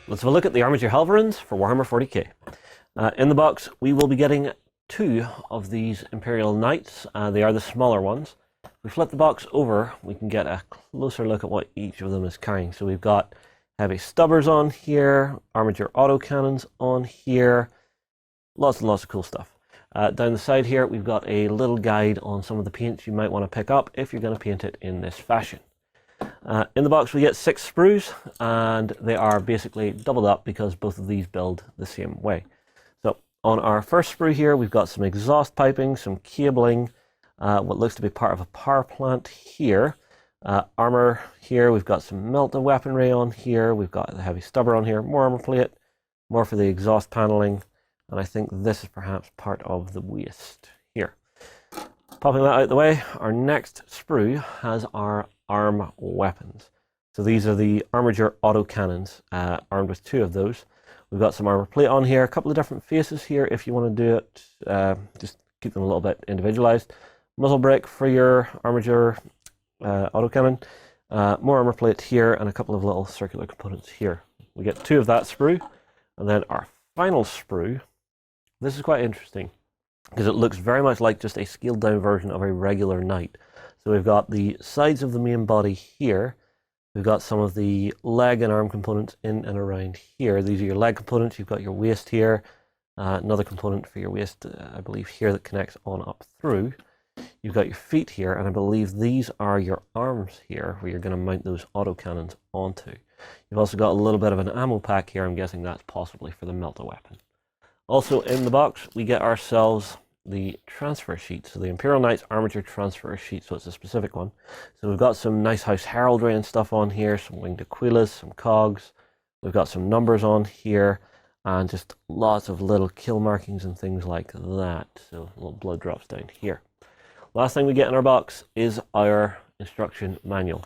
Let's have a look at the Armiger Helverins for Warhammer 40k. In the box, we will be getting 2 of these Imperial Knights. They are the smaller ones. If we flip the box over, we can get a closer look at what each of them is carrying. So we've got heavy stubbers on here, Armiger autocannons on here, lots and lots of cool stuff. Down the side here, we've got a little guide on some of the paints you might want to pick up if you're going to paint it in this fashion. In the box we get 6 sprues, and they are basically doubled up because both of these build the same way. So on our first sprue here, we've got some exhaust piping, some cabling, what looks to be part of a power plant here, armor here, we've got some melta weaponry on here, we've got the heavy stubber on here, more armor plate, more for the exhaust paneling, and I think this is perhaps part of the waist here. Popping that out of the way, our next sprue has our arm weapons. So these are the Armiger autocannons, armed with 2 of those. We've got some armor plate on here, a couple of different faces here if you want to do it, just keep them a little bit individualized. Muzzle brake for your Armiger autocannon, more armor plate here, and a couple of little circular components here. We get 2 of that sprue, and then our final sprue. This is quite interesting because it looks very much like just a scaled down version of a regular knight. So we've got the sides of the main body here. We've got some of the leg and arm components in and around here. These are your leg components. You've got your waist here. Another component for your waist, I believe, here that connects on up through. You've got your feet here, and I believe these are your arms here, where you're going to mount those autocannons onto. You've also got a little bit of an ammo pack here. I'm guessing that's possibly for the melta weapon. Also in the box, we get ourselves the transfer sheet. So the Imperial Knights Armiger transfer sheet, so it's a specific one. So we've got some nice house heraldry and stuff on here, some winged aquilas, some cogs. We've got some numbers on here, and just lots of little kill markings and things like that. So little blood drops down here. Last thing we get in our box is our instruction manual.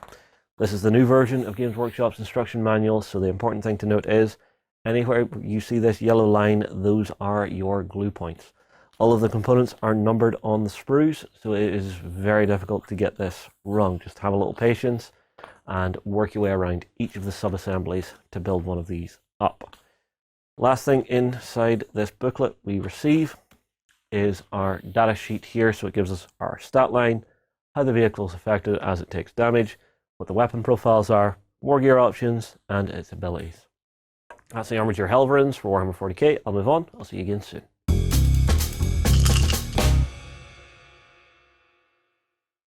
This is the new version of Games Workshop's instruction manual, so the important thing to note is anywhere you see this yellow line, those are your glue points. All of the components are numbered on the sprues, so it is very difficult to get this wrong. Just have a little patience and work your way around each of the sub-assemblies to build one of these up. Last thing inside this booklet we receive is our data sheet here, so it gives us our stat line, how the vehicle is affected as it takes damage, what the weapon profiles are, war gear options, and its abilities. That's the Armiger Helverins for Warhammer 40k. I'll move on. I'll see you again soon.